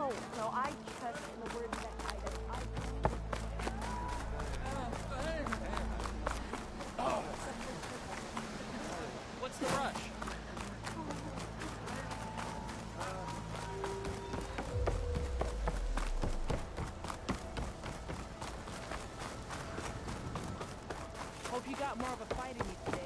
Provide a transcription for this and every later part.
No, I trust in the words that guide us. What's the rush? Hope you got more of a fight in you today.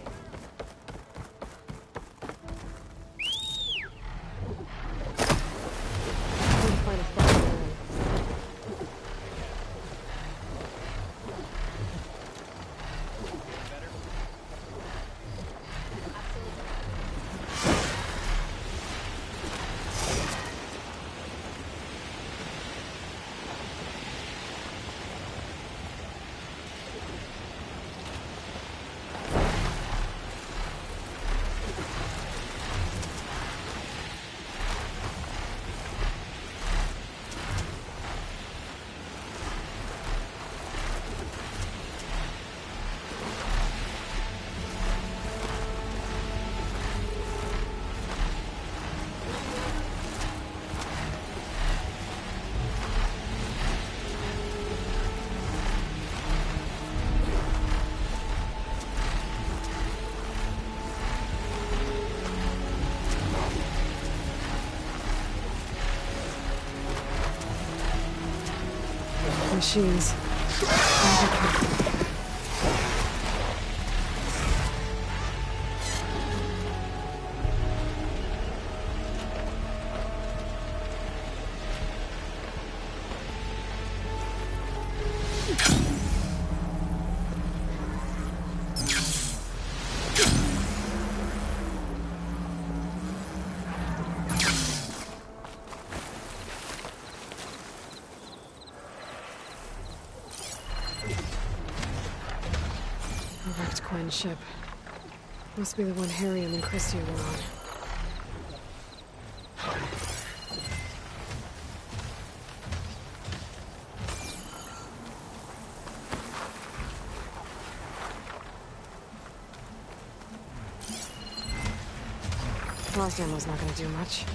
Machines. Ship. Must be the one Harrium and Christia were on. Blast ammo's not gonna do much.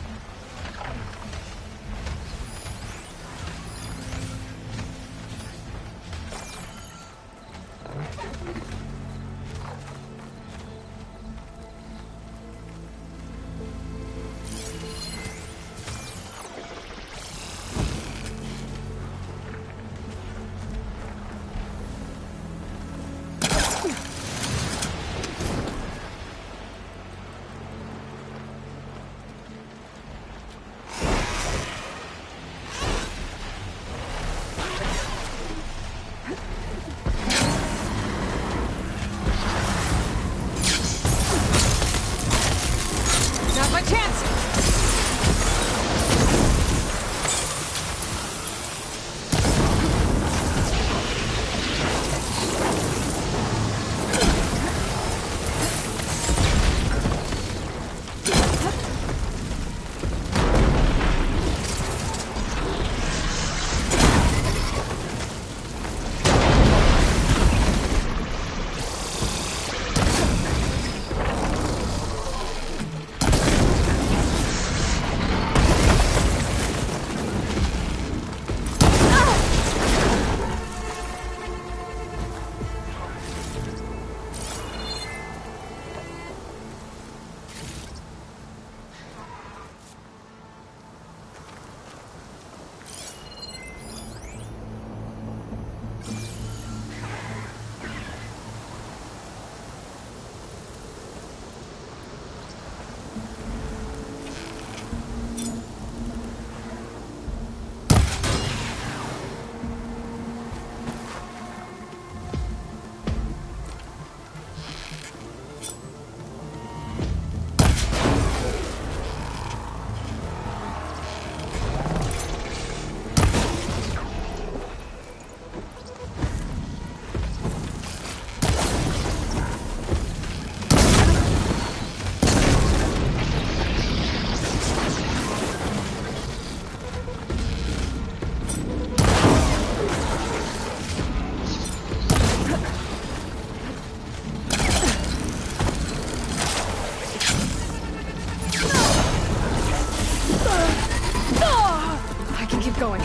keep going.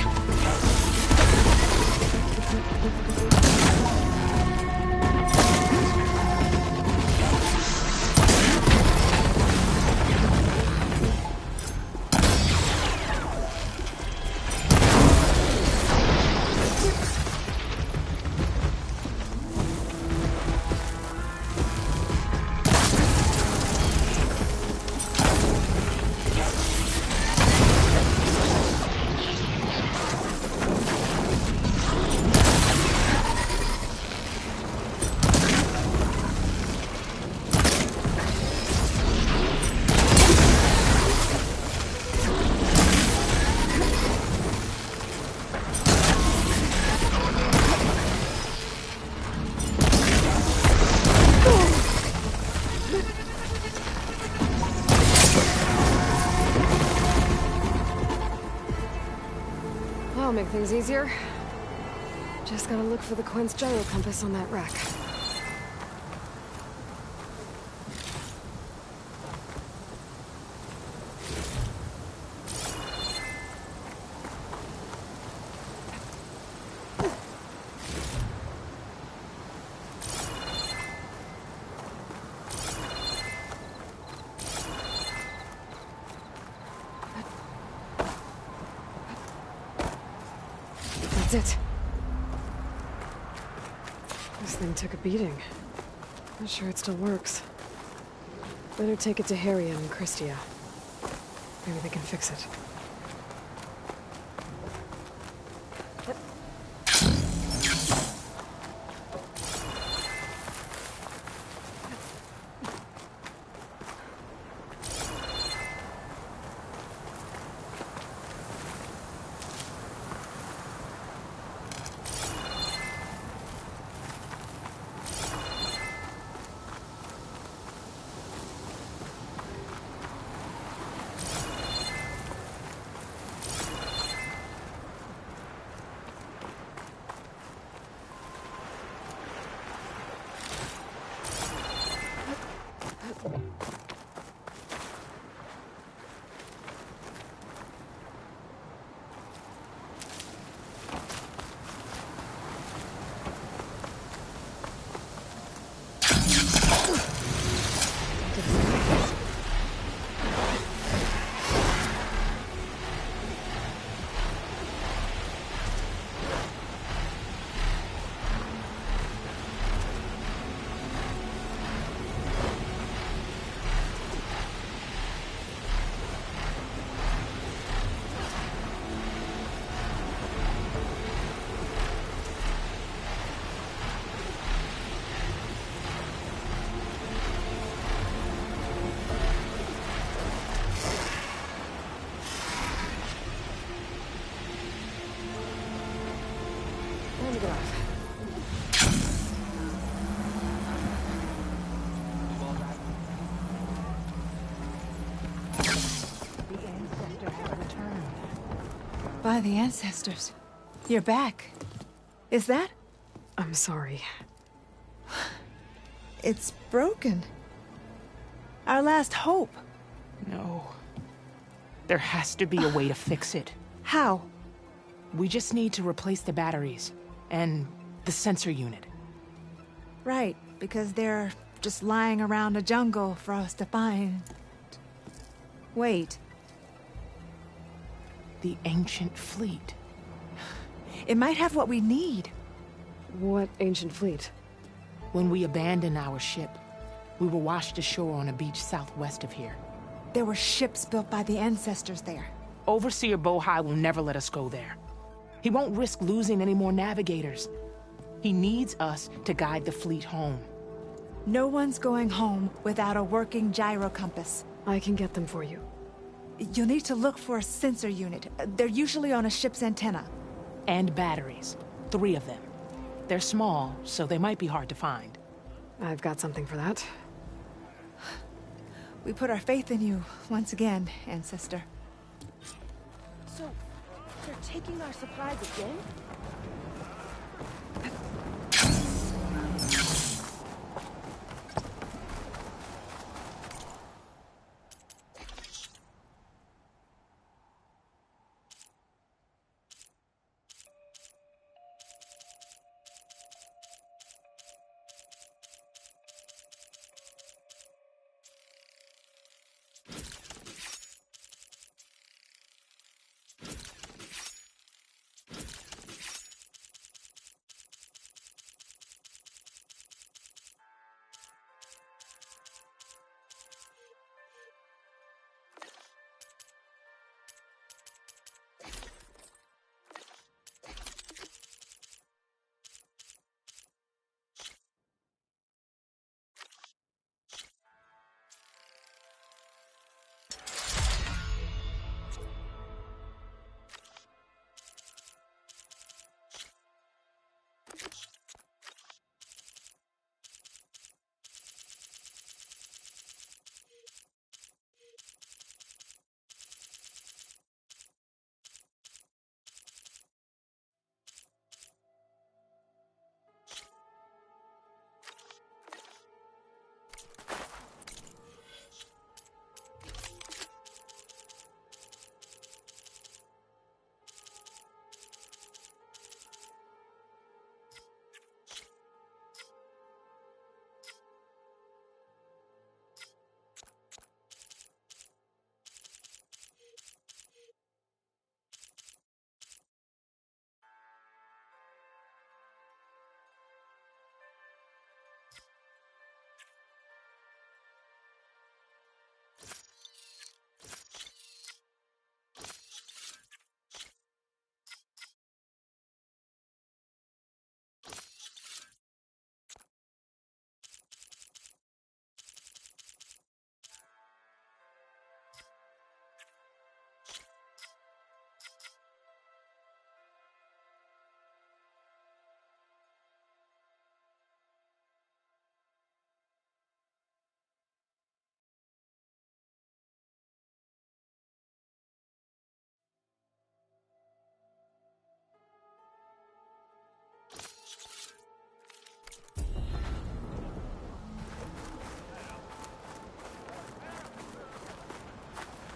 That'll make things easier. Just gotta look for the Quent's gyro compass on that rack. That's it. This thing took a beating. Not sure it still works. Better take it to Harriet and Christia. Maybe they can fix it. Time to get off. The ancestor has returned. By the ancestors. You're back. Is that? I'm sorry. It's broken. Our last hope. No. There has to be a way to fix it. How? We just need to replace the batteries and the sensor unit. Right, because they're just lying around a jungle for us to find. Wait, The ancient fleet. it might have what we need. What ancient fleet? When we abandoned our ship, we were washed ashore on a beach southwest of here. There were ships built by the ancestors there. Overseer Bohai will never let us go there. He won't risk losing any more navigators. He needs us to guide the fleet home. No one's going home without a working gyro compass. I can get them for you. You'll need to look for a sensor unit. They're usually on a ship's antenna. And batteries. 3 of them. They're small, so they might be hard to find. I've got something for that. We put our faith in you once again, Ancestor. So, they're taking our supplies again?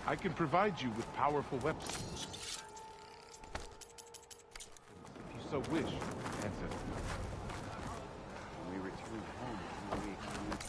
I can provide you with powerful weapons. If you so wish, ancestor. When we return home, will we examine?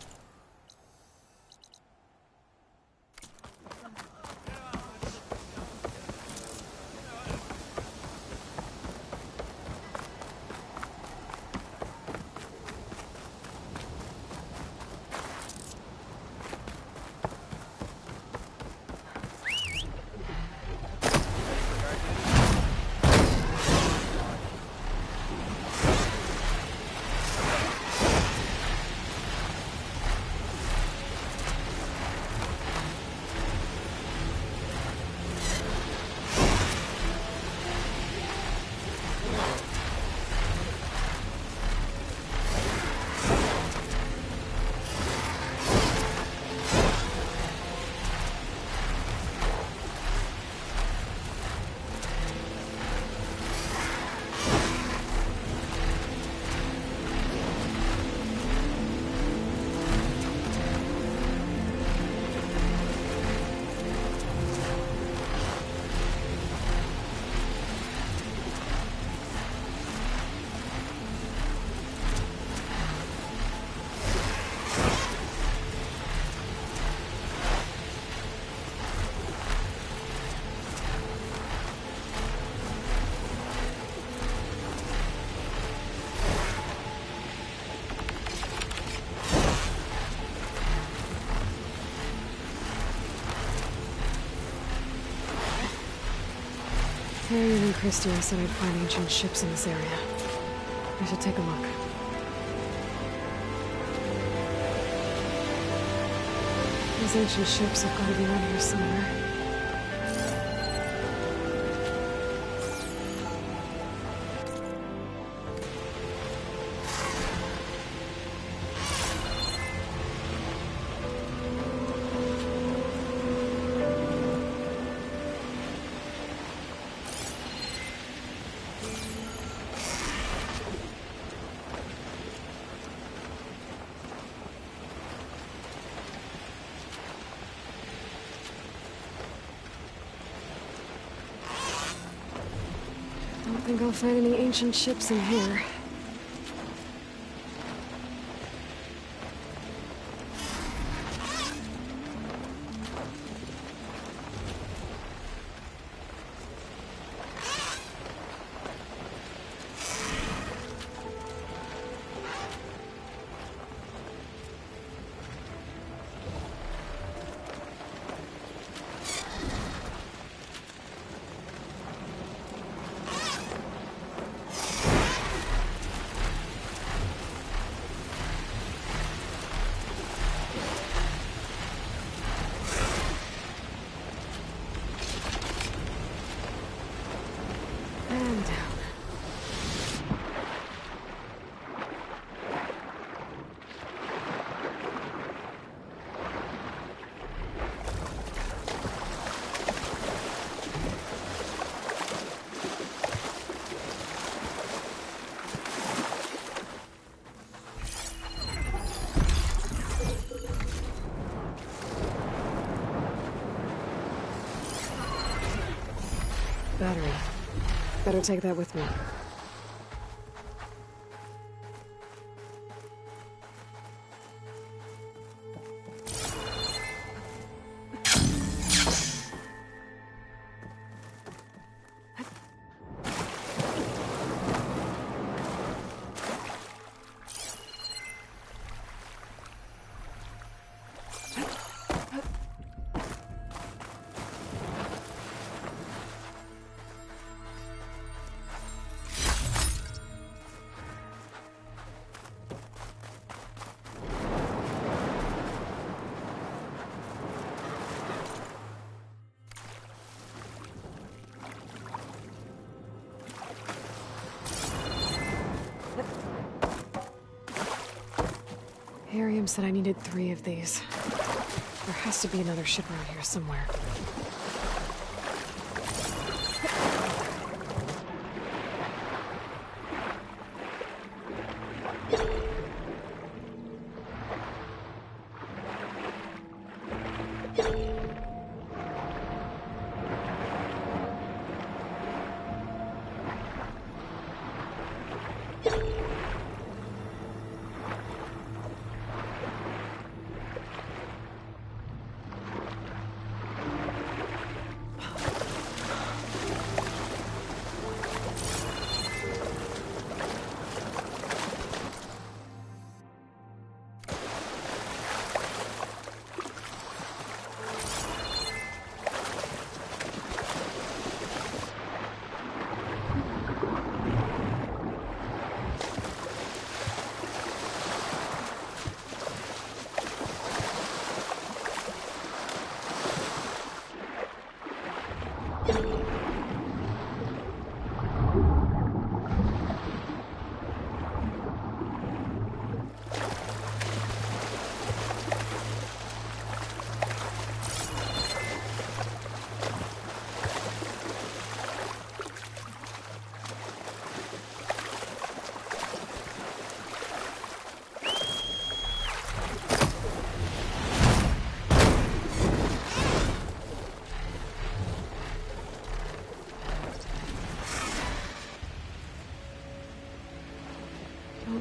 Harrion and Christia said I'd find ancient ships in this area. I should take a look. These ancient ships have got to be around here somewhere. I don't think I'll find any ancient ships in here. Battery. Better take that with me. Harrion said I needed 3 of these. There has to be another ship around here somewhere.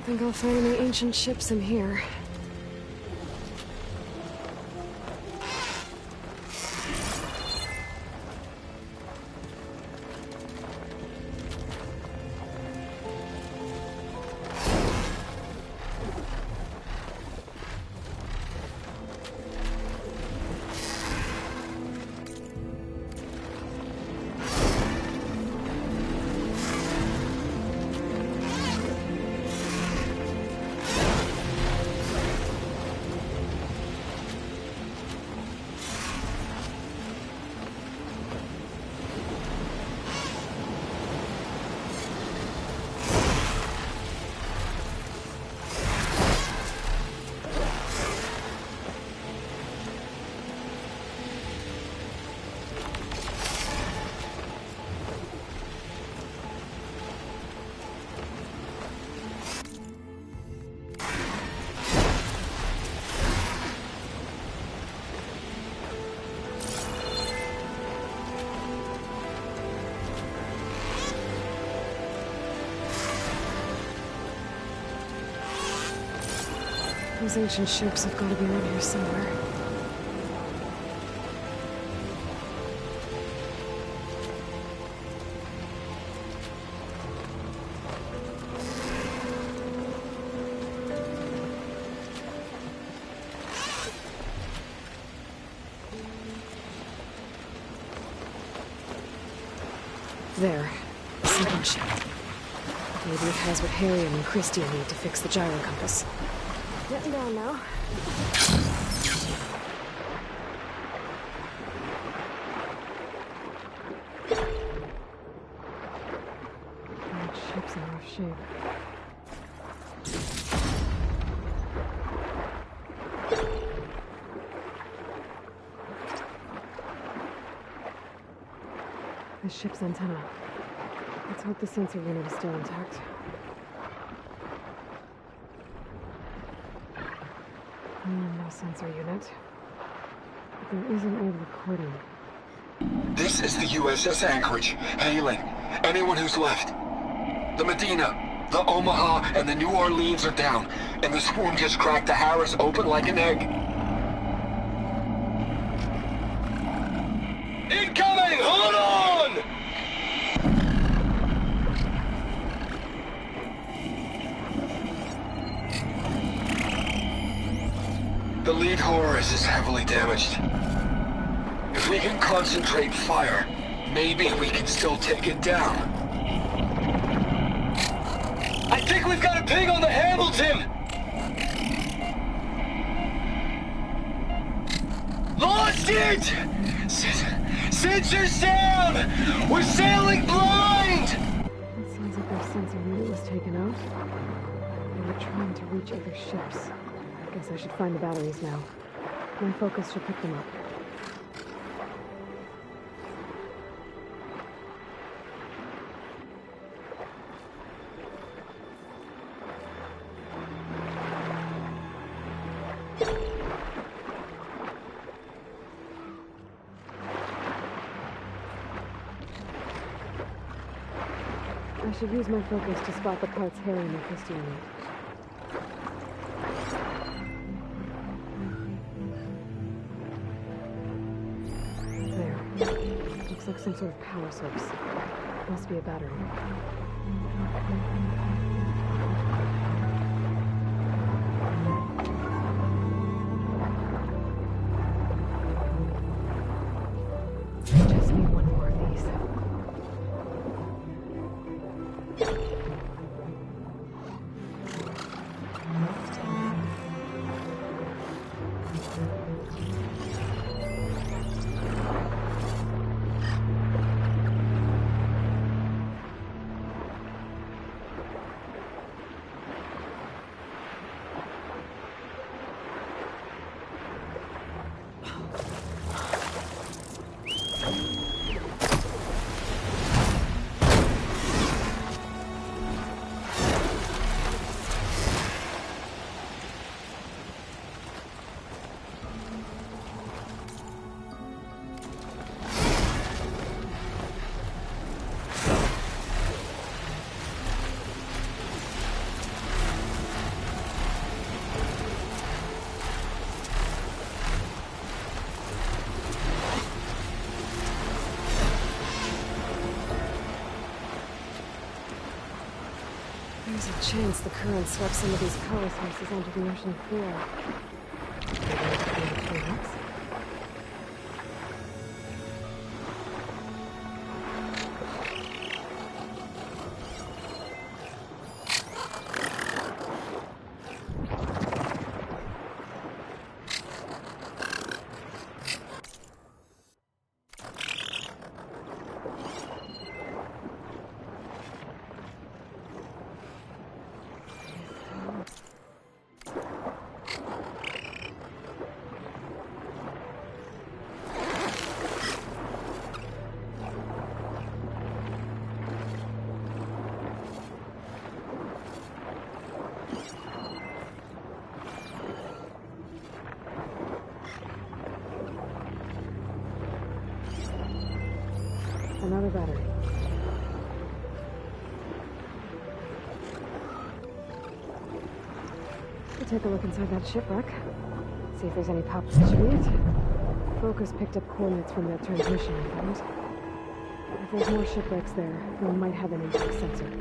think I'll find any ancient ships in here. Those ancient ships have got to be around here somewhere. There. The second ship. Maybe it has what Harriet and Christia need to fix the gyro compass. Getting down now. That ship's in rough shape. The ship's antenna. Let's hope the sensor unit is still intact. No sensor unit. But there is an old recording. This is the USS Anchorage, hailing anyone who's left. The Medina, the Omaha, and the New Orleans are down, and the swarm just cracked the Harris open like an egg. Incoming! Hold on! The lead Horus is heavily damaged. If we can concentrate fire, maybe we can still take it down. I think we've got a ping on the Hamilton! Lost it! Sensors down! We're sailing blind! It sounds like their sensor unit was taken out. They were trying to reach other ships. I guess I should find the batteries now. My focus should pick them up. I should use my focus to spot the parts Harry and Christia need. Looks like some sort of power source. Must be a battery. Just need one more of these. There's a chance the current swept some of these power sources onto the ocean floor. Maybe it could be between us. Another battery. We'll take a look inside that shipwreck. See if there's any power distributed. Focus picked up coordinates from that transmission I found. If there's more shipwrecks there, we might have an impact sensor.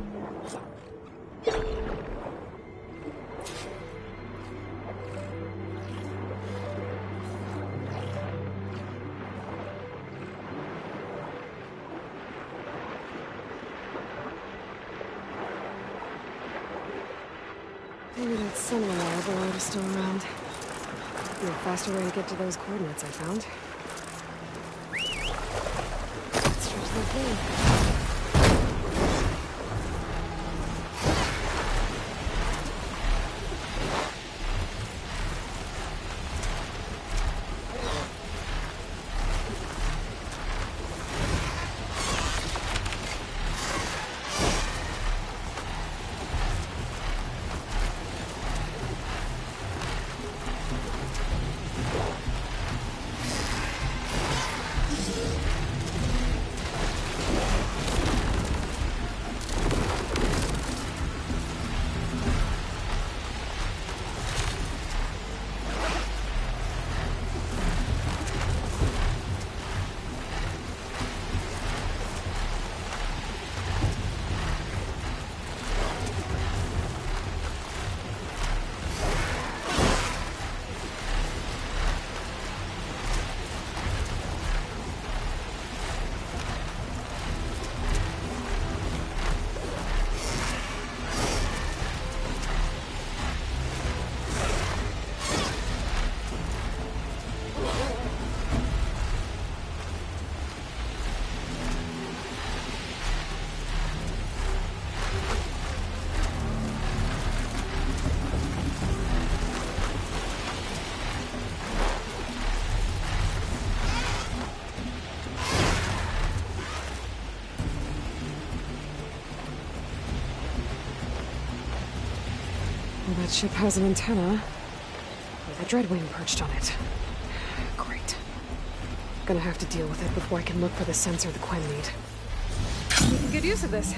Maybe that sun reliable light is still around. Be a faster way to get to those coordinates I found. Let's stretch that thing. Well, that ship has an antenna with a Dreadwing perched on it. Great. Gonna have to deal with it before I can look for the sensor the Quen need. We can get use of this.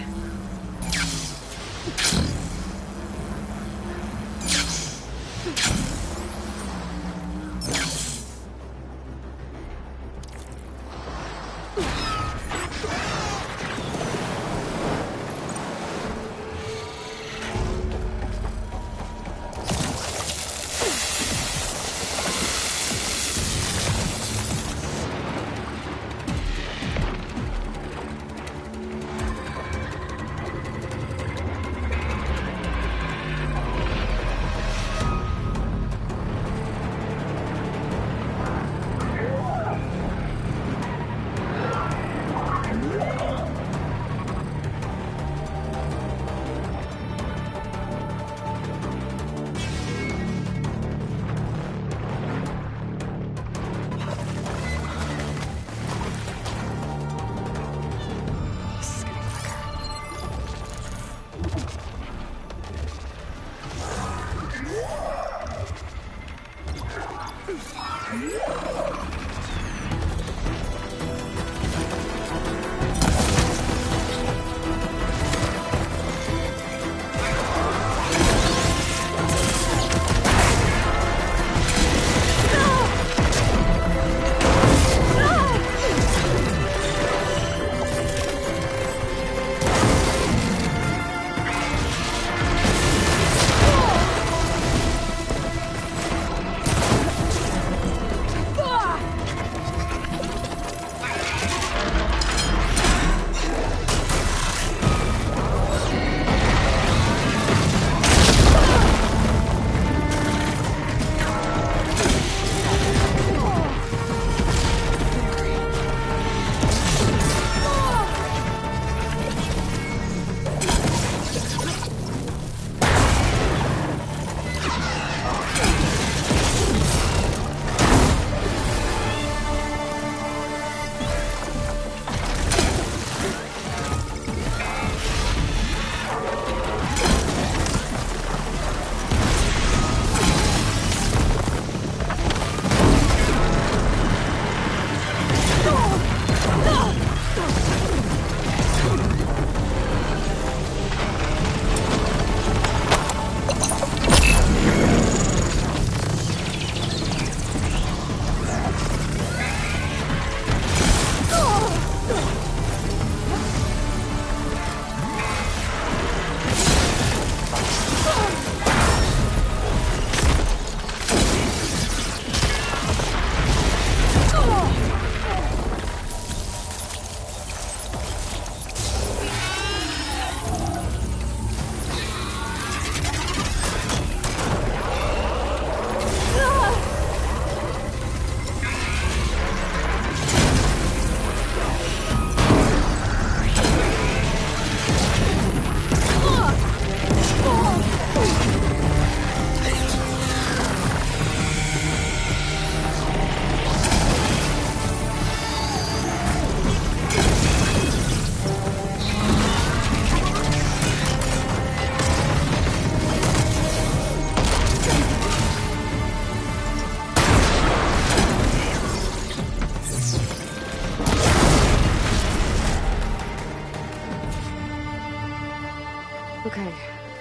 Okay,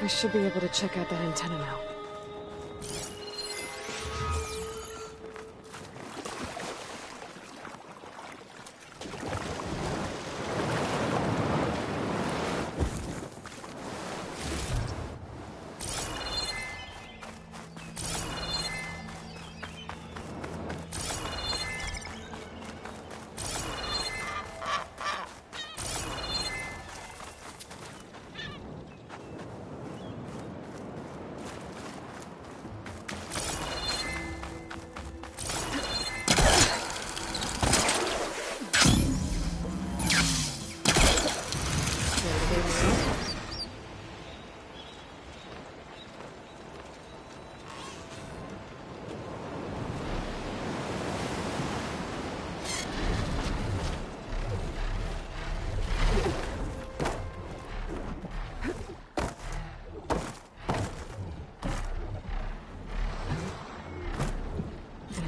I should be able to check out that antenna now.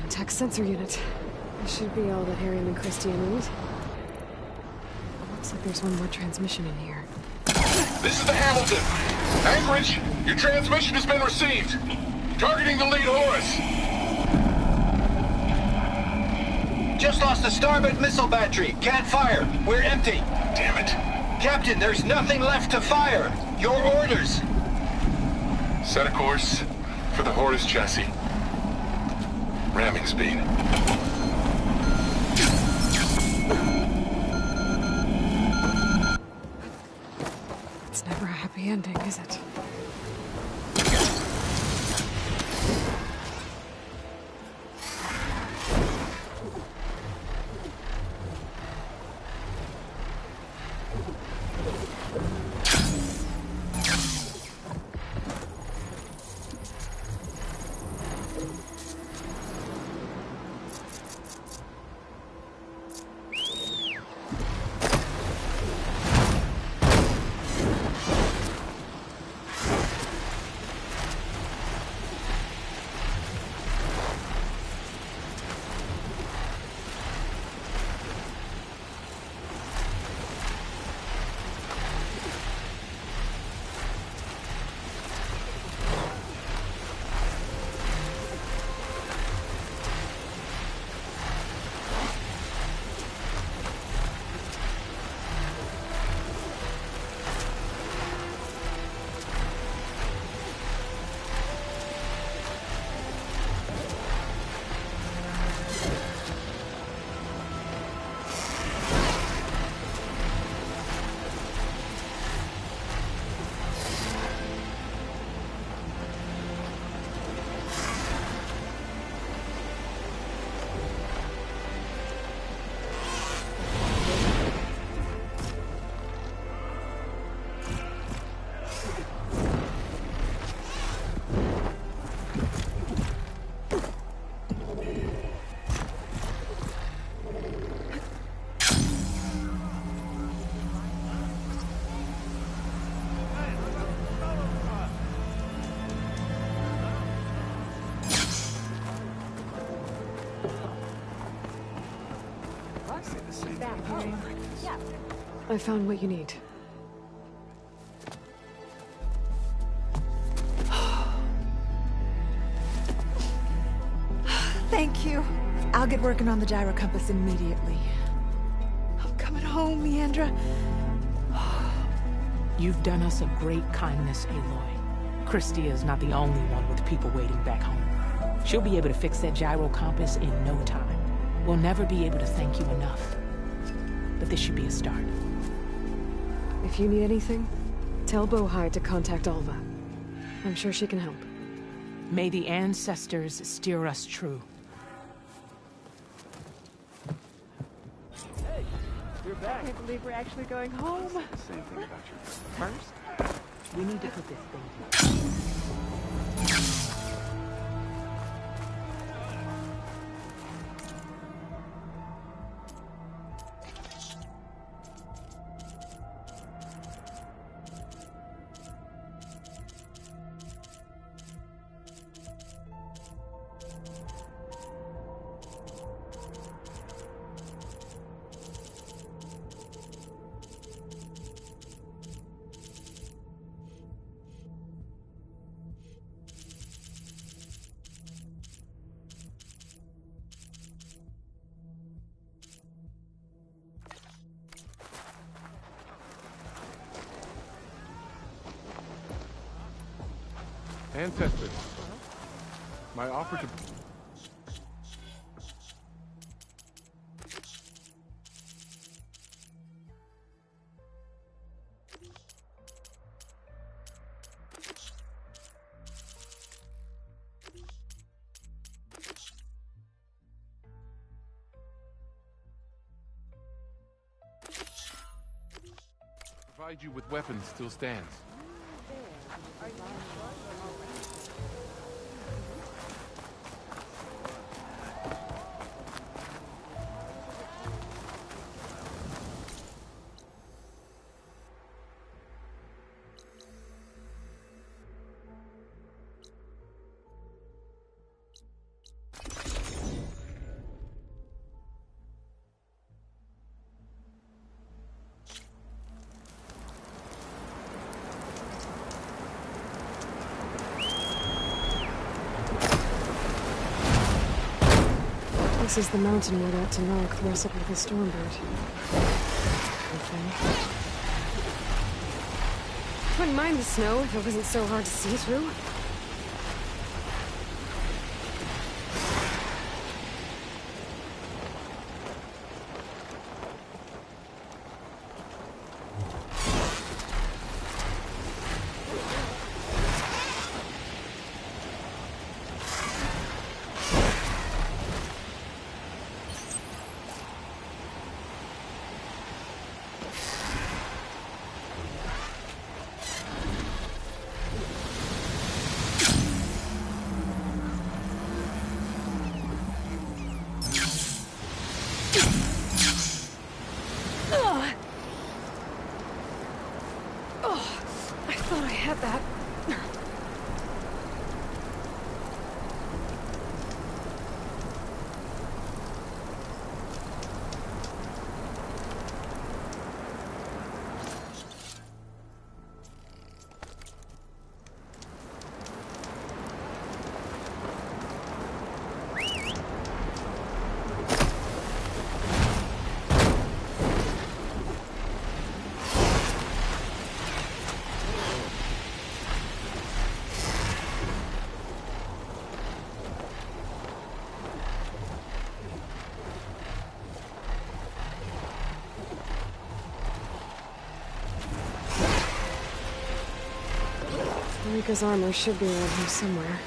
Tech sensor unit. This should be all that Harry and Christia need. Looks like there's one more transmission in here. This is the Hamilton. Anchorage, your transmission has been received. Targeting the lead Horus. Just lost the starboard missile battery. Can't fire. We're empty. Damn it. Captain, there's nothing left to fire. Your orders. Set a course for the Horus chassis. Ramming speed. It's never a happy ending, is it? I found what you need. Thank you. I'll get working on the gyro compass immediately. I'm coming home, Leandra. You've done us a great kindness, Aloy. Christia is not the only one with people waiting back home. She'll be able to fix that gyro compass in no time. We'll never be able to thank you enough. But this should be a start. If you need anything, tell Bohai to contact Alva. I'm sure she can help. May the ancestors steer us true. Hey, you're back. I can't believe we're actually going home. Same thing about you. First, we need to put this thing together. Ancestors, my offer to... provide you with weapons still stands. This is the mountain where that Tenarch wrestled with the Stormbird. Okay. Wouldn't mind the snow if it wasn't so hard to see through. Rika's armor should be around here somewhere.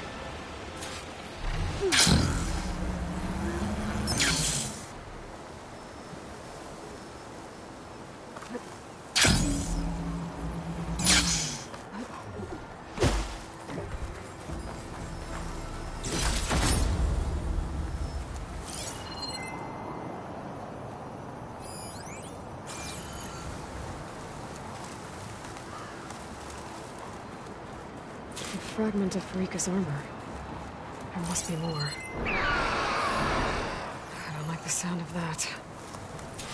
Fragment of Rika's armor. There must be more. I don't like the sound of that.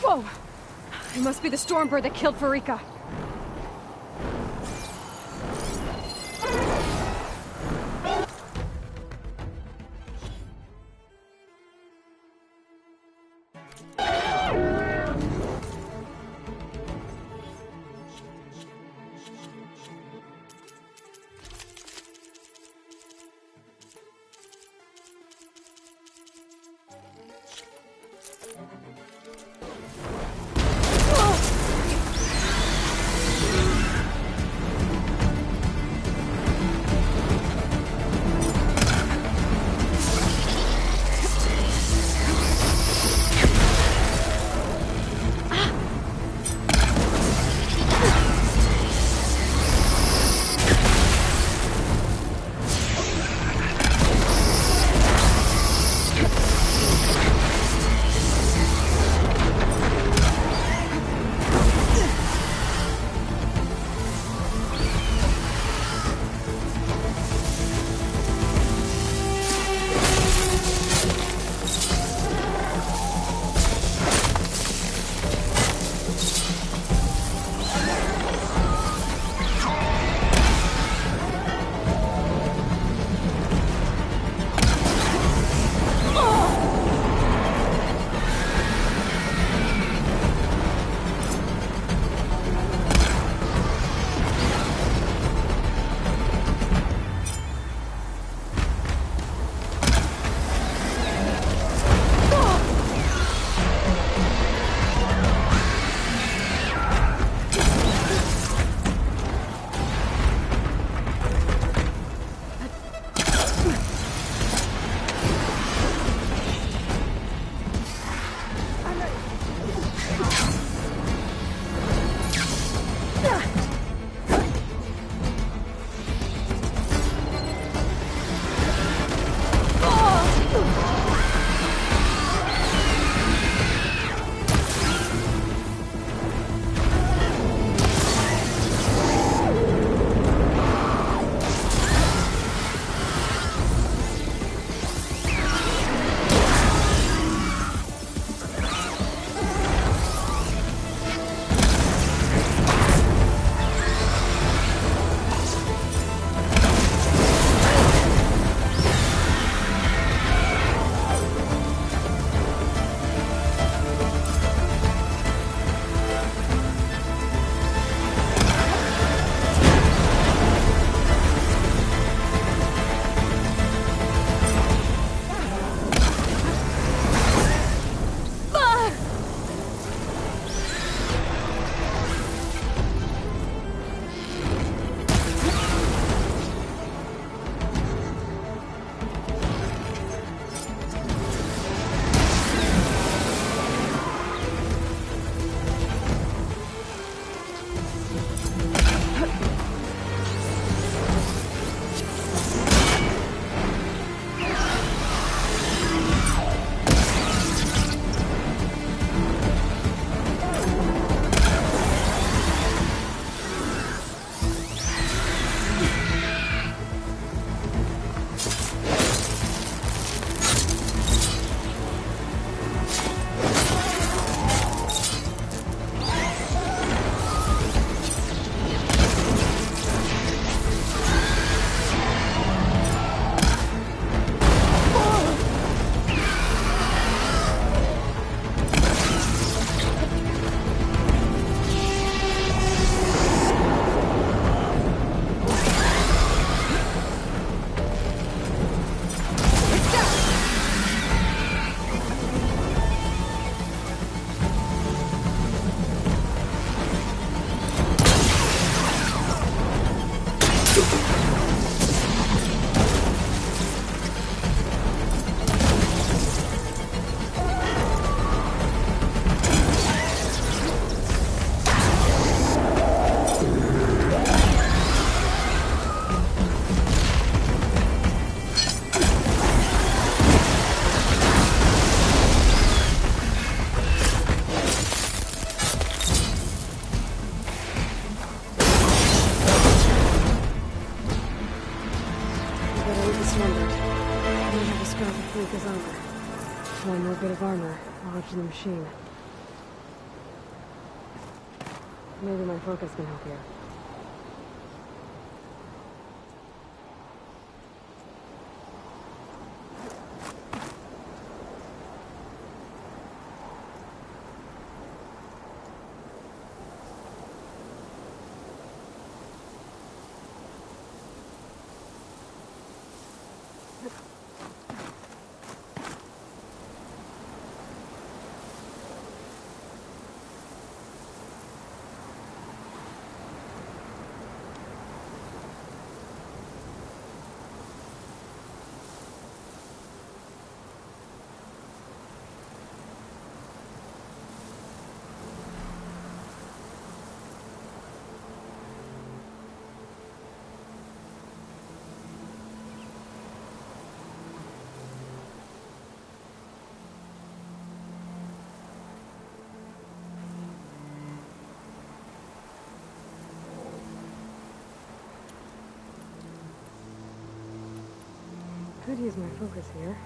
Whoa! It must be the Stormbird that killed Farika. week is over. One more bit of armor, lodged in the machine. Maybe my focus can help you. Could use my focus here.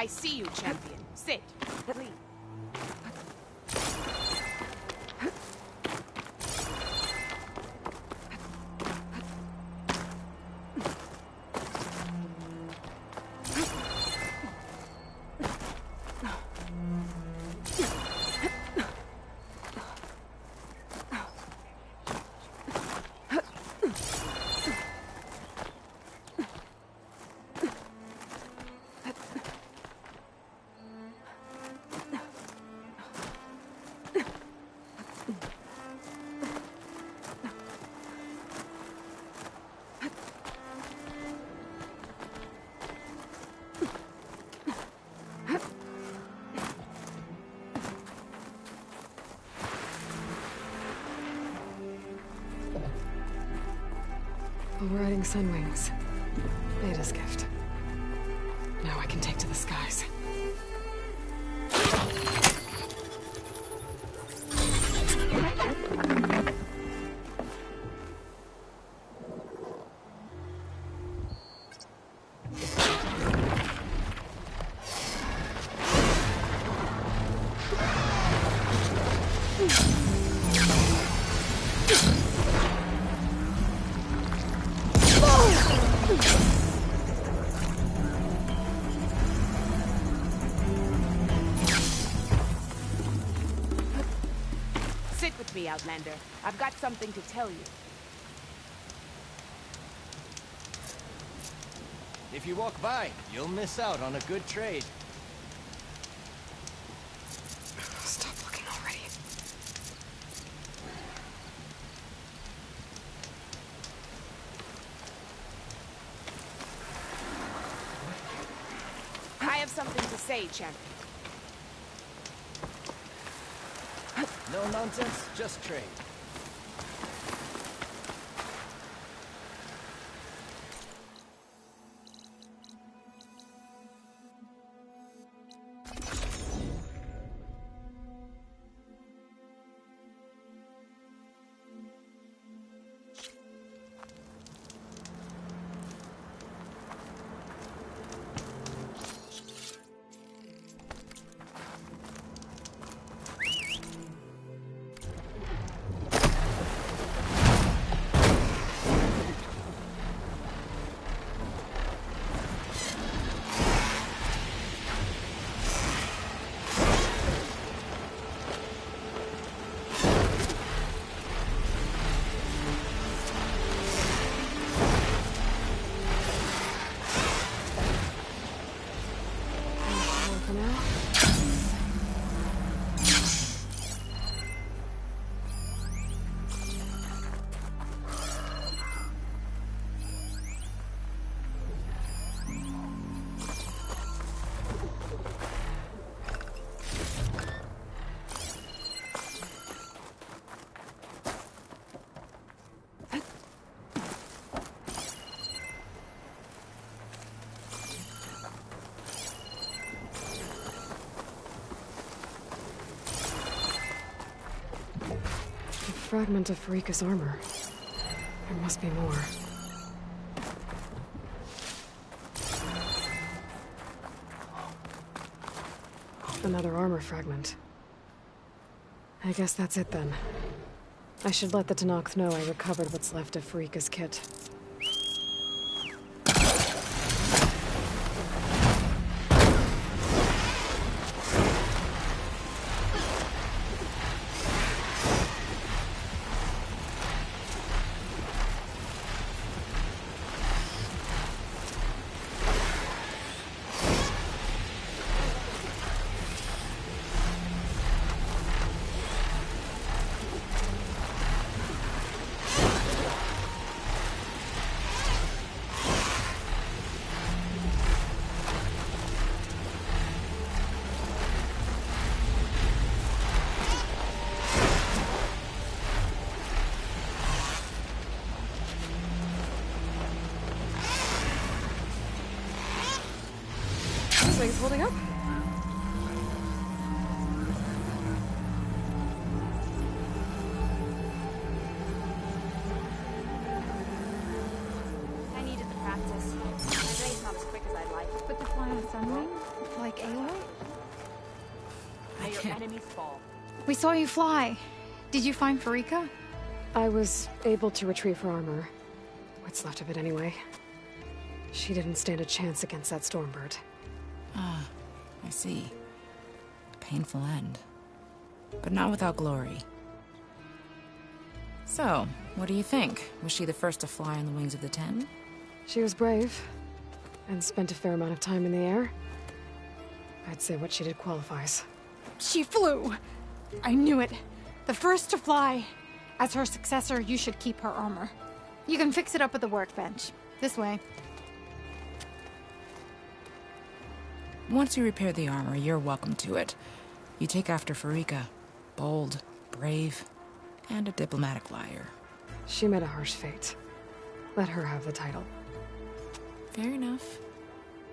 I see you, champion. Sit. Please. Riding Sunwings. Beta's gift. Now I can take to the skies. Sit with me, Outlander. I've got something to tell you. If you walk by, you'll miss out on a good trade. Stop looking already. I have something to say, champion. No nonsense, just trade. Fragment of Pharika's armor. There must be more. Another armor fragment. I guess that's it then. I should let the Tenakth know I recovered what's left of Pharika's kit. Things holding up? I needed the practice. My race not as quick as I'd like. But to fly on Sunwing? Like, May your enemies fall. We saw you fly. Did you find Farika? I was able to retrieve her armor. What's left of it, anyway. She didn't stand a chance against that Stormbird. Ah, I see. Painful end. But not without glory. So, what do you think? Was she the first to fly on the wings of the Ten? She was brave, and spent a fair amount of time in the air. I'd say what she did qualifies. She flew! I knew it. The first to fly. As her successor, you should keep her armor. You can fix it up at the workbench. This way. Once you repair the armor, you're welcome to it. You take after Farika. Bold, brave, and a diplomatic liar. She met a harsh fate. Let her have the title. Fair enough.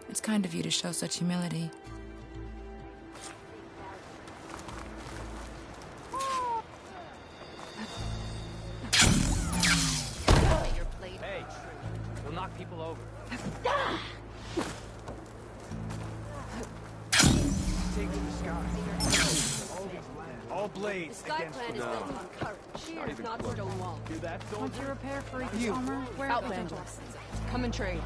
It's kind of you to show such humility. Hey, you'll knock people over. Take to the sky. All blades against the wall. Cheers, not Stonewall. Do that, Once you repair Farika's You. armor, where Outlander. Come and trade.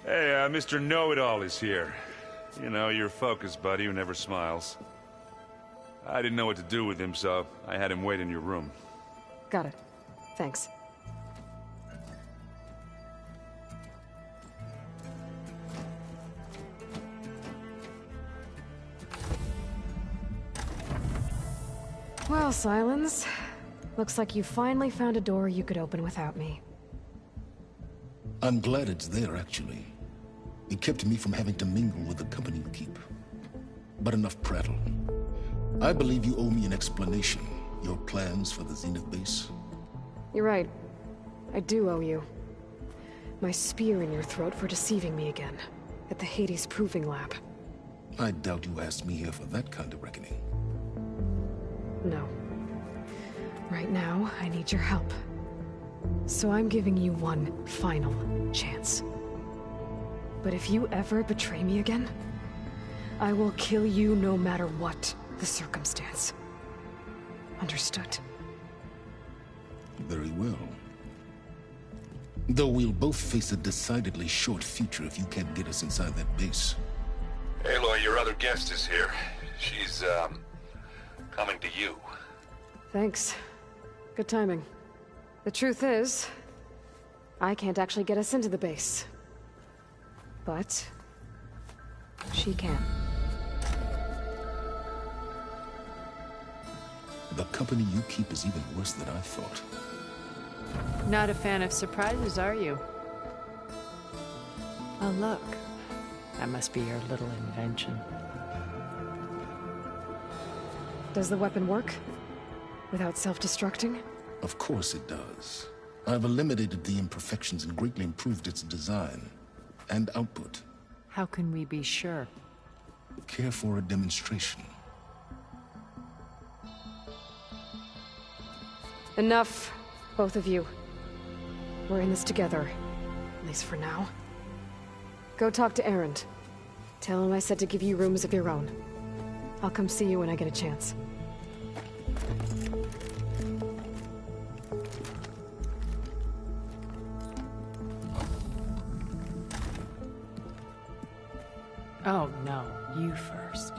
Hey, Mr. Know-It-All is here. You know, your focus buddy who never smiles. I didn't know what to do with him, so I had him wait in your room. Got it. Thanks. Well, Silence. Looks like you finally found a door you could open without me. I'm glad it's there, actually. It kept me from having to mingle with the company you keep. But enough prattle. I believe you owe me an explanation. Your plans for the Zenith base. You're right. I do owe you. My spear in your throat for deceiving me again. At the Hades Proving Lab. I doubt you asked me here for that kind of reckoning. No. Right now, I need your help. So I'm giving you one final chance. But if you ever betray me again, I will kill you no matter what the circumstance. Understood? Very well. Though we'll both face a decidedly short future if you can't get us inside that base. Aloy, your other guest is here. She's, coming to you. Thanks. Good timing. The truth is, I can't actually get us into the base. But she can. The company you keep is even worse than I thought. Not a fan of surprises, are you? Oh, look. That must be your little invention. Does the weapon work? Without self-destructing? Of course it does. I've eliminated the imperfections and greatly improved its design and output. How can we be sure? Care for a demonstration? Enough, both of you. We're in this together, at least for now. Go talk to Erend. Tell him I said to give you rooms of your own. I'll come see you when I get a chance. Oh no, you first.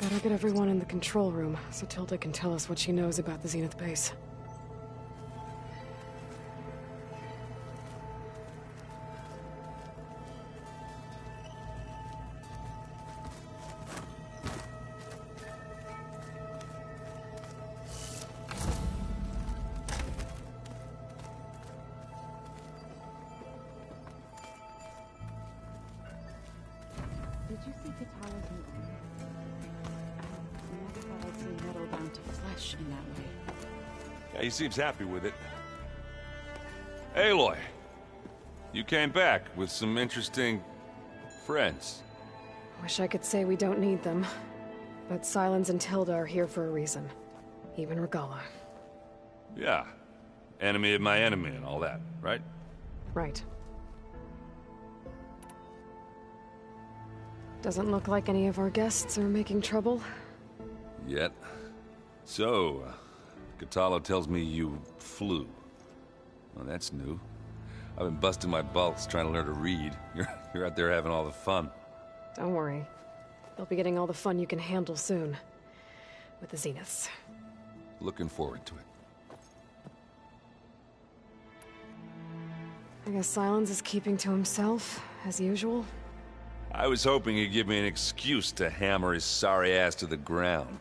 Better get everyone in the control room so Tilda can tell us what she knows about the Zenith base. Did you see Katala's new armor? I never thought I'd see metal bound to flesh in that way. Yeah, he seems happy with it. Aloy, you came back with some interesting friends. Wish I could say we don't need them, but Sylens and Tilda are here for a reason. Even Regalla. Yeah, enemy of my enemy and all that, right? Right. Doesn't look like any of our guests are making trouble. Yet. So, Katala tells me you flew. Well, that's new. I've been busting my balls trying to learn to read. You're out there having all the fun. Don't worry. You'll be getting all the fun you can handle soon. With the Zeniths. Looking forward to it. I guess Sylens is keeping to himself, as usual. I was hoping he'd give me an excuse to hammer his sorry ass to the ground.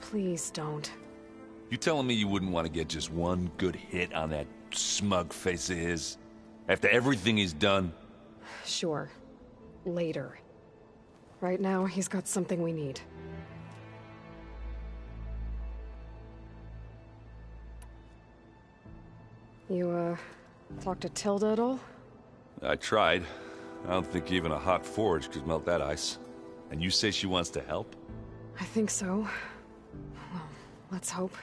Please don't. You telling me you wouldn't want to get just one good hit on that smug face of his? After everything he's done? Sure. Later. Right now, he's got something we need. You, talk to Tilda at all? I tried. I don't think even a hot forge could melt that ice. And you say she wants to help? I think so. Well, let's hope.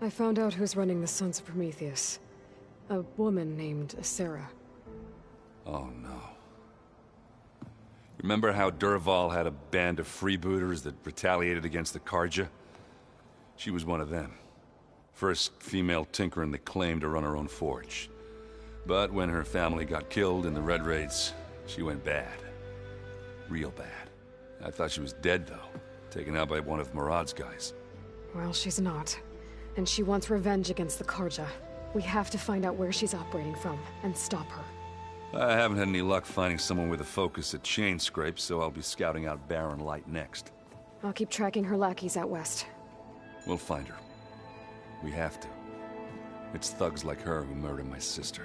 I found out who's running the Sons of Prometheus. A woman named Sarah. Oh no. Remember how Durval had a band of freebooters that retaliated against the Carja? She was one of them. First female tinker in the claim to run her own forge. But when her family got killed in the Red Raids, she went bad. Real bad. I thought she was dead, though. Taken out by one of Murad's guys. Well, she's not. And she wants revenge against the Carja. We have to find out where she's operating from, and stop her. I haven't had any luck finding someone with a focus at chain scrapes, so I'll be scouting out Barren Light next. I'll keep tracking her lackeys out west. We'll find her. We have to. It's thugs like her who murdered my sister.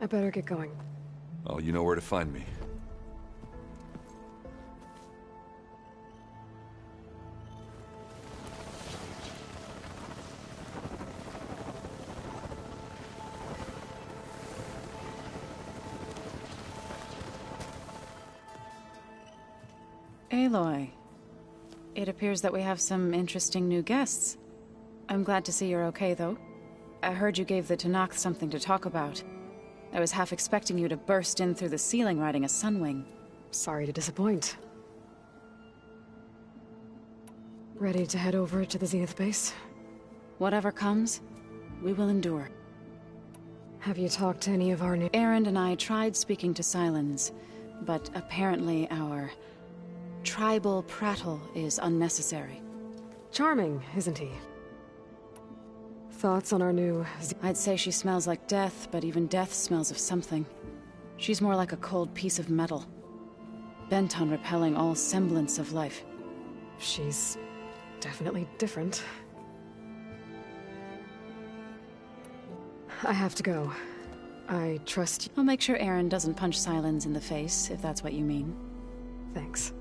I better get going. Oh, you know where to find me. Aloy, it appears that we have some interesting new guests. I'm glad to see you're okay, though. I heard you gave the Tenakth something to talk about. I was half expecting you to burst in through the ceiling riding a Sunwing. Sorry to disappoint. Ready to head over to the Zenith base? Whatever comes, we will endure. Have you talked to any of our new— Erend and I tried speaking to Sylens, but apparently our tribal prattle is unnecessary. Charming, isn't he? Thoughts on our new... I'd say she smells like death, but even death smells of something. She's more like a cold piece of metal, bent on repelling all semblance of life. She's definitely different. I have to go. I trust you. I'll make sure Aaron doesn't punch Sylens in the face, if that's what you mean. Thanks.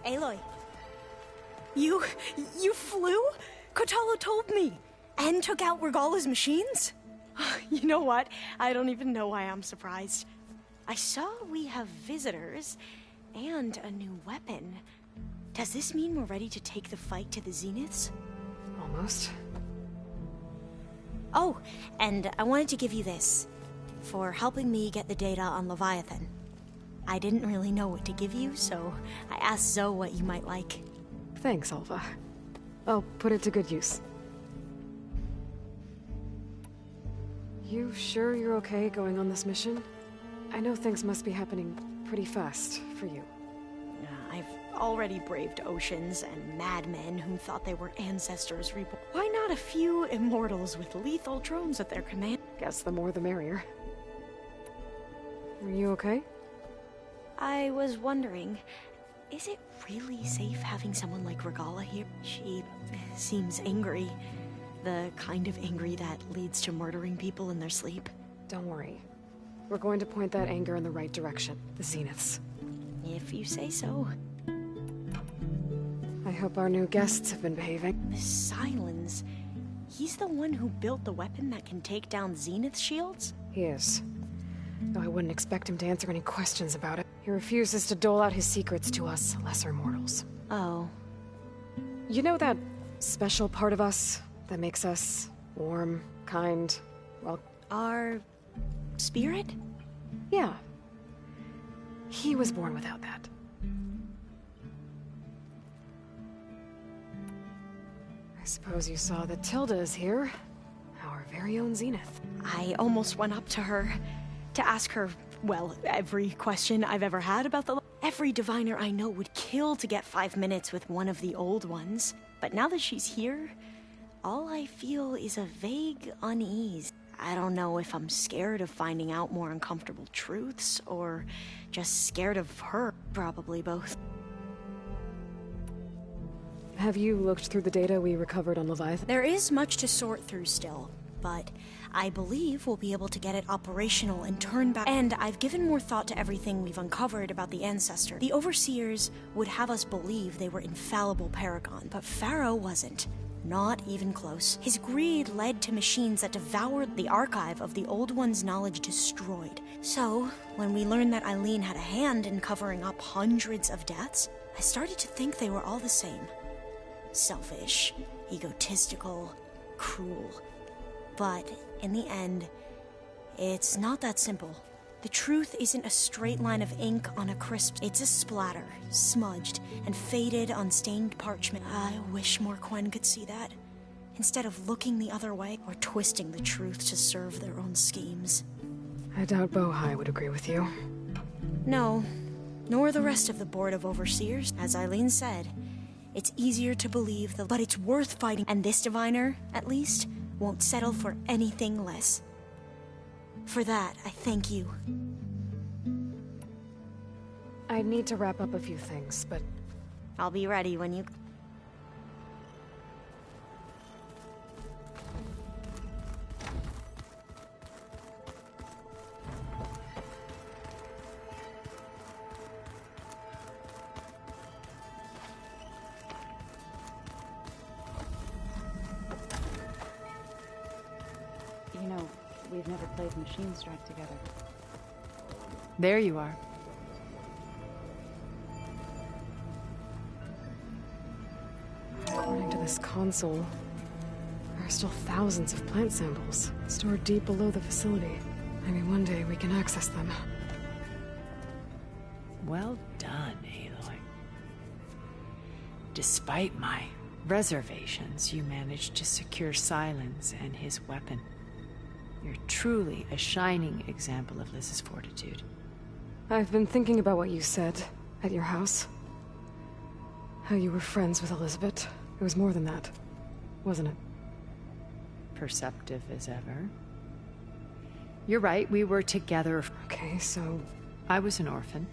Aloy. You flew? Kotallo told me. And took out Regalla's machines? You know what? I don't even know why I'm surprised. I saw we have visitors and a new weapon. Does this mean we're ready to take the fight to the Zeniths? Almost. Oh, and I wanted to give you this for helping me get the data on Leviathan. I didn't really know what to give you, so I asked Zoe what you might like. Thanks, Alva. I'll put it to good use. You sure you're okay going on this mission? I know things must be happening pretty fast for you. I've already braved oceans and madmen who thought they were ancestors reborn. Why not a few immortals with lethal drones at their command? Guess the more the merrier. Are you okay? I was wondering, is it really safe having someone like Regalla here? She seems angry. The kind of angry that leads to murdering people in their sleep. Don't worry. We're going to point that anger in the right direction. The Zeniths. If you say so. I hope our new guests have been behaving. The Sylens. He's the one who built the weapon that can take down Zenith shields? He is. Though I wouldn't expect him to answer any questions about it. He refuses to dole out his secrets to us lesser mortals. Oh. You know that special part of us that makes us warm, kind, well... Our... spirit? Yeah. He was born without that. I suppose you saw that Tilda is here. Our very own Zenith. I almost went up to her to ask her, well, every question I've ever had about the... Every diviner I know would kill to get 5 minutes with one of the old ones. But now that she's here, all I feel is a vague unease. I don't know if I'm scared of finding out more uncomfortable truths, or just scared of her. Probably both. Have you looked through the data we recovered on Leviathan? There is much to sort through still, but I believe we'll be able to get it operational and turn back. And I've given more thought to everything we've uncovered about the Ancestor. The Overseers would have us believe they were infallible Paragon, but Pharaoh wasn't. Not even close. His greed led to machines that devoured the archive of the Old One's knowledge destroyed. So, when we learned that Eileen had a hand in covering up hundreds of deaths, I started to think they were all the same. Selfish, egotistical, cruel. But, in the end, it's not that simple. The truth isn't a straight line of ink on a crisp. It's a splatter, smudged, and faded on stained parchment. I wish more Quen could see that, instead of looking the other way or twisting the truth to serve their own schemes. I doubt Bohai would agree with you. No, nor the rest of the Board of Overseers. As Eileen said, it's easier to believe, but it's worth fighting, and this diviner, at least, won't settle for anything less. For that, I thank you. I need to wrap up a few things, but... I'll be ready when you... You know, we've never played Machine Strike together. There you are. According to this console, there are still thousands of plant samples stored deep below the facility. Maybe one day we can access them. Well done, Aloy. Despite my reservations, you managed to secure Silence and his weapon. You're truly a shining example of Liz's fortitude. I've been thinking about what you said at your house. How you were friends with Elizabeth. It was more than that, wasn't it? Perceptive as ever. You're right, we were together. Okay, so... I was an orphan.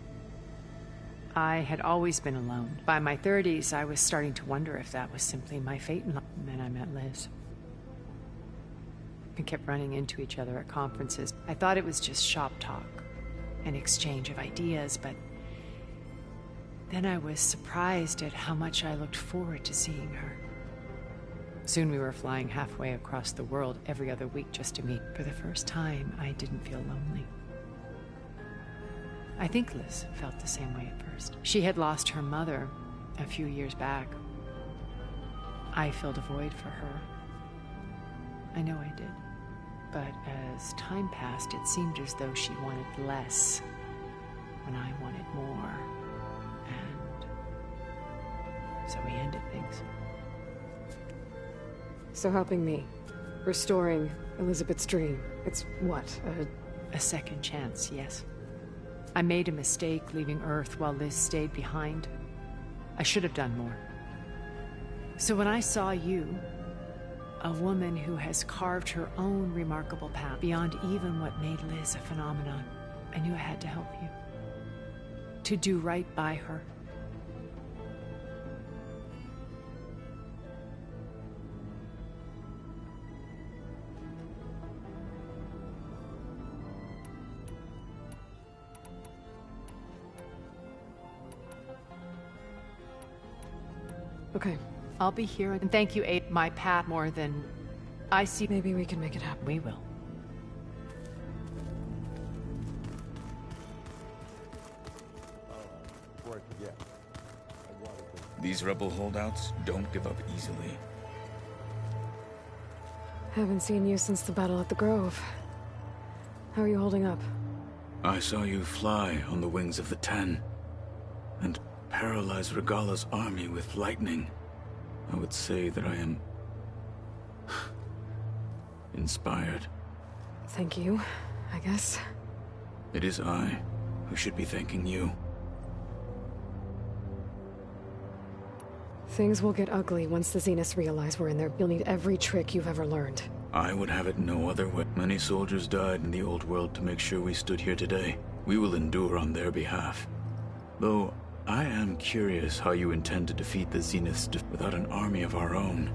I had always been alone. By my 30s, I was starting to wonder if that was simply my fate, and then I met Liz. We kept running into each other at conferences. I thought it was just shop talk, an exchange of ideas, but then I was surprised at how much I looked forward to seeing her. Soon we were flying halfway across the world every other week just to meet. For the first time, I didn't feel lonely. I think Liz felt the same way at first. She had lost her mother a few years back. I filled a void for her. I know I did. But as time passed, it seemed as though she wanted less when I wanted more. And so we ended things. So helping me, restoring Elizabeth's dream, it's what, a second chance, yes. I made a mistake leaving Earth while Liz stayed behind. I should have done more. So when I saw you, a woman who has carved her own remarkable path beyond even what made Liz a phenomenon, I knew I had to help you. To do right by her. Okay. I'll be here, and thank you, Abe. My path more than I see. Maybe we can make it happen. We will. These rebel holdouts don't give up easily. Haven't seen you since the battle at the Grove. How are you holding up? I saw you fly on the wings of the Ten, and paralyze Regalla's army with lightning. I would say that I am... inspired. Thank you, I guess. It is I who should be thanking you. Things will get ugly once the Zeniths realize we're in there. You'll need every trick you've ever learned. I would have it no other way. Many soldiers died in the old world to make sure we stood here today. We will endure on their behalf. Though, I am curious how you intend to defeat the Zeniths without an army of our own.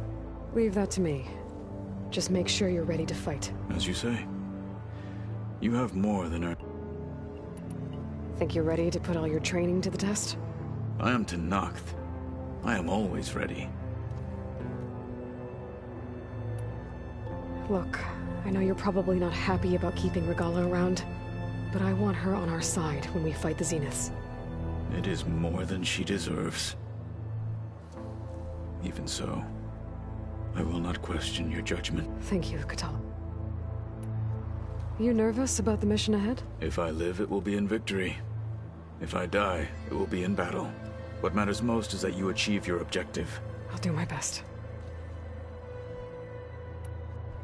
Leave that to me. Just make sure you're ready to fight. As you say. You have more than our... Think you're ready to put all your training to the test? I am Tenakth. I am always ready. Look, I know you're probably not happy about keeping Regalla around, but I want her on our side when we fight the Zeniths. It is more than she deserves. Even so, I will not question your judgment. Thank you, Katala. You nervous about the mission ahead? If I live, it will be in victory. If I die, it will be in battle. What matters most is that you achieve your objective. I'll do my best.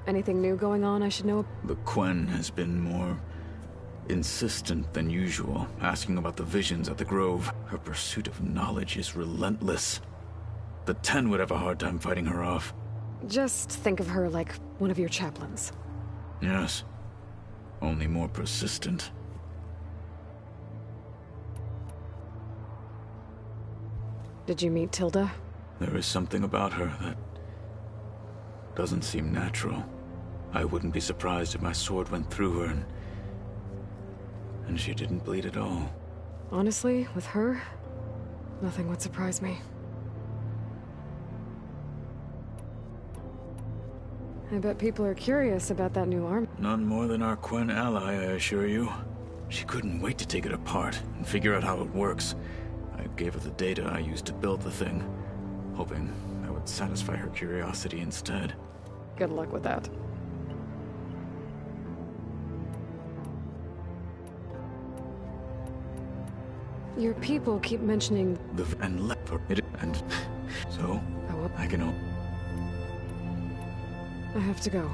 Anything new going on I should know? The Quen has been more insistent than usual, asking about the visions at the Grove. Her pursuit of knowledge is relentless. The Ten would have a hard time fighting her off. Just think of her like one of your chaplains. Yes. Only more persistent. Did you meet Tilda? There is something about her that doesn't seem natural. I wouldn't be surprised if my sword went through her and she didn't bleed at all. Honestly, with her, nothing would surprise me. I bet people are curious about that new arm. None more than our Quen ally, I assure you. She couldn't wait to take it apart and figure out how it works. I gave her the data I used to build the thing, hoping that would satisfy her curiosity instead. Good luck with that. Your people keep mentioning and so? I won't I can hope. I have to go.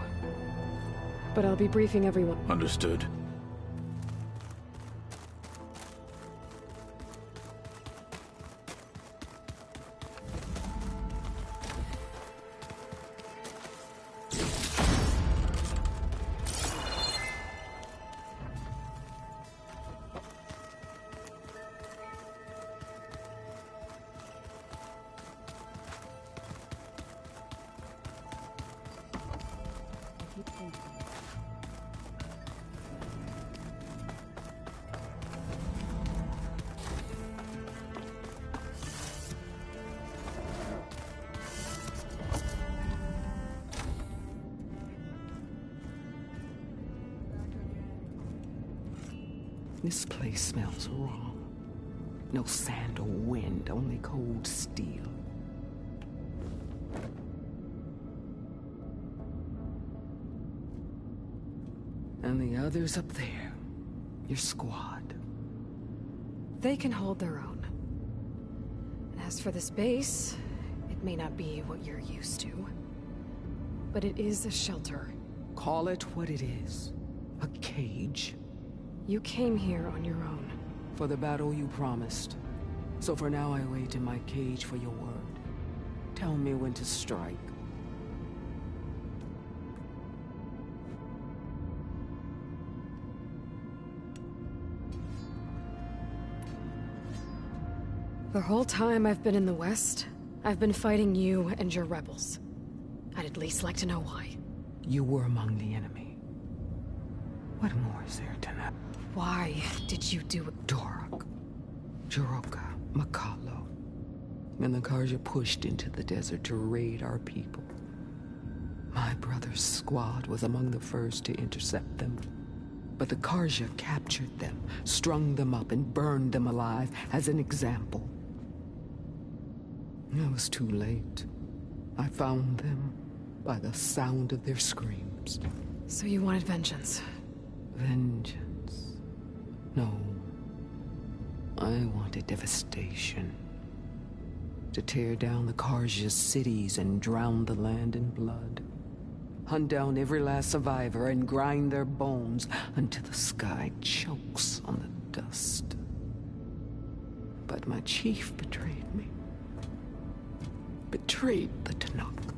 But I'll be briefing everyone. Understood. This place smells wrong. No sand or wind, only cold steel. And the others up there, your squad. They can hold their own. And as for this base, it may not be what you're used to. But it is a shelter. Call it what it is. A cage. You came here on your own. For the battle you promised. So for now I wait in my cage for your word. Tell me when to strike. The whole time I've been in the West, I've been fighting you and your rebels. I'd at least like to know why. You were among the enemy. What more is there to know? Why did you do it? Dorok, Jiroka, Makalo, and the Karja pushed into the desert to raid our people. My brother's squad was among the first to intercept them. But the Karja captured them, strung them up, and burned them alive as an example. It was too late. I found them by the sound of their screams. So you wanted vengeance? Vengeance? No. I wanted devastation. To tear down the Karja's cities and drown the land in blood. Hunt down every last survivor and grind their bones until the sky chokes on the dust. But my chief betrayed me. Betrayed the Tenakth.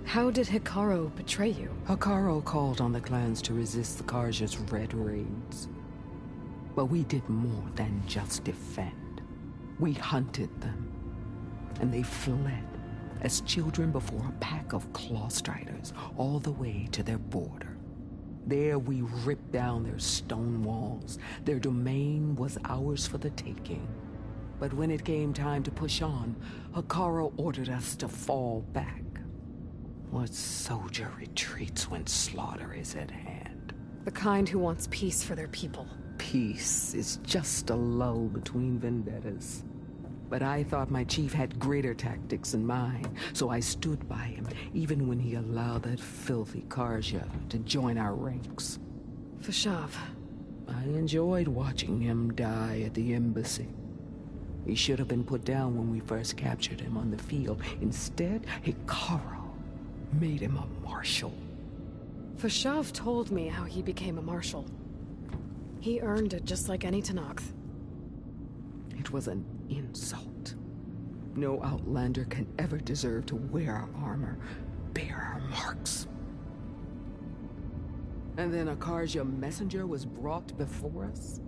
How did Hekarro betray you? Hekarro called on the clans to resist the Karja's red raids. But we did more than just defend. We hunted them. And they fled as children before a pack of claw striders all the way to their border. There we ripped down their stone walls. Their domain was ours for the taking. But when it came time to push on, Hekarro ordered us to fall back. What soldier retreats when slaughter is at hand? The kind who wants peace for their people. Peace is just a lull between vendettas. But I thought my chief had greater tactics in mind, so I stood by him, even when he allowed that filthy Karja to join our ranks. Fashav. I enjoyed watching him die at the embassy. He should have been put down when we first captured him on the field. Instead, Hekarro made him a marshal. Fashav told me how he became a marshal. He earned it just like any Tenakth. It was an insult. No Outlander can ever deserve to wear our armor, bear our marks. And then a Karja messenger was brought before us?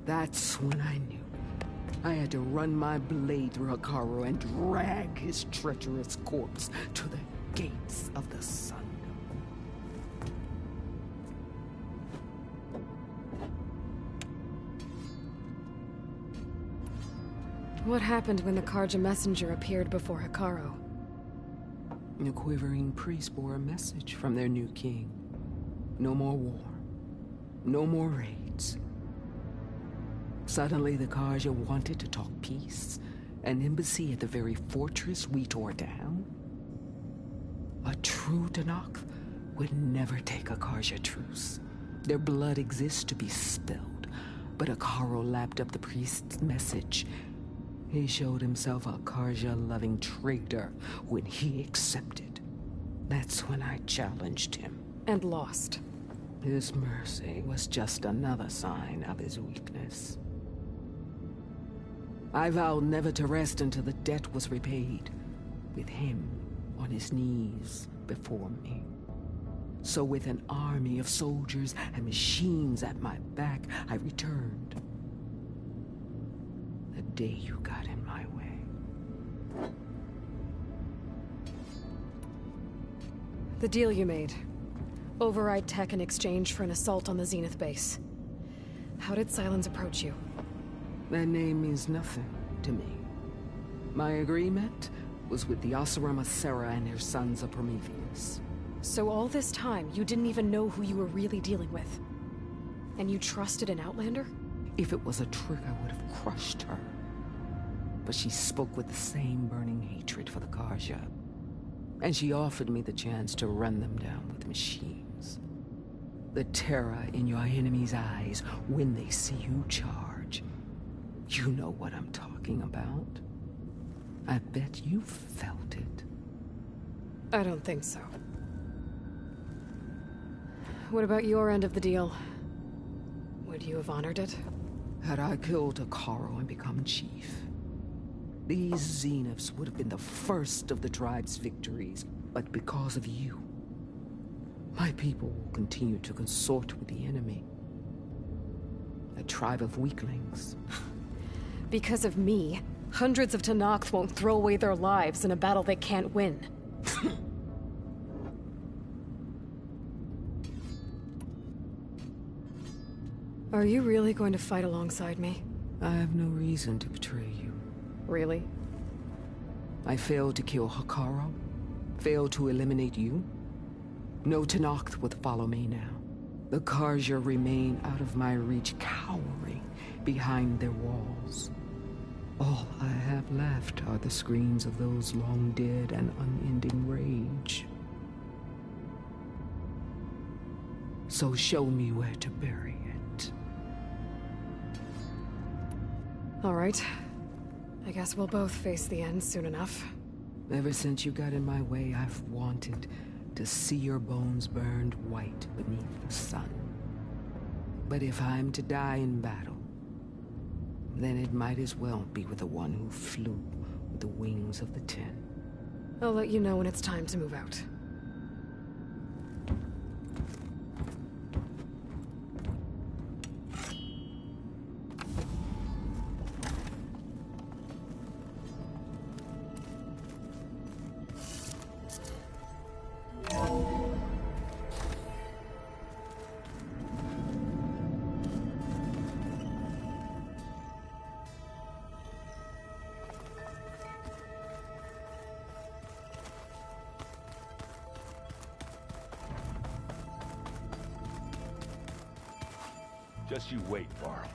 That's when I knew. I had to run my blade through Hekarro and drag his treacherous corpse to the gates of the sun. What happened when the Karja messenger appeared before Hekarro? The quivering priests bore a message from their new king. No more war. No more raids. Suddenly the Karja wanted to talk peace. An embassy at the very fortress we tore down? A true Tenakth would never take a Karja truce. Their blood exists to be spilled, but Hekarro lapped up the priest's message. He showed himself a Carja-loving traitor when he accepted. That's when I challenged him. And lost. His mercy was just another sign of his weakness. I vowed never to rest until the debt was repaid, with him on his knees before me. So with an army of soldiers and machines at my back, I returned. The day you got in my way. The deal you made. Override tech in exchange for an assault on the Zenith base. How did Sylens approach you? That name means nothing to me. My agreement was with the Oseram Sera and her sons of Prometheus. So all this time, you didn't even know who you were really dealing with? And you trusted an Outlander? If it was a trick, I would have crushed her. But she spoke with the same burning hatred for the Carja. And she offered me the chance to run them down with machines. The terror in your enemy's eyes when they see you charge. You know what I'm talking about. I bet you felt it. I don't think so. What about your end of the deal? Would you have honored it? Had I killed Hekarro and become chief, these Zeniths would have been the first of the tribe's victories. But because of you, my people will continue to consort with the enemy. A tribe of weaklings. Because of me, hundreds of Tenakth won't throw away their lives in a battle they can't win. Are you really going to fight alongside me? I have no reason to betray you. Really? I failed to kill Hekarro, failed to eliminate you. No Tenakth would follow me now. The Carja remain out of my reach, cowering behind their walls. All I have left are the screams of those long dead and unending rage. So show me where to bury it. All right. I guess we'll both face the end soon enough. Ever since you got in my way, I've wanted to see your bones burned white beneath the sun. But if I'm to die in battle, then it might as well be with the one who flew with the wings of the Ten. I'll let you know when it's time to move out. Just you wait, Varl.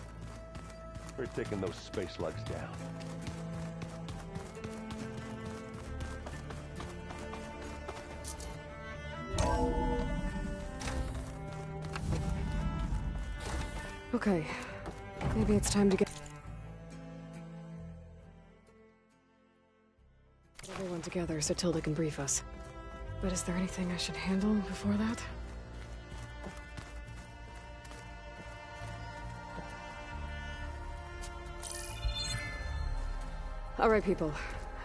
We're taking those space slugs down. Okay. Maybe it's time to get everyone together so Tilda can brief us. But is there anything I should handle before that? All right, people.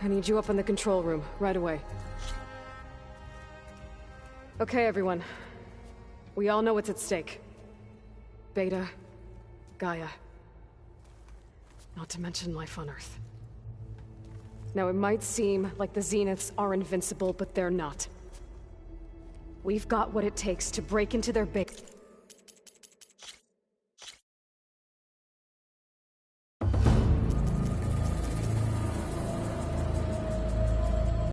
I need you up in the control room, right away. Okay, everyone. We all know what's at stake. Beta, Gaia. Not to mention life on Earth. Now, it might seem like the Zeniths are invincible, but they're not. We've got what it takes to break into their base.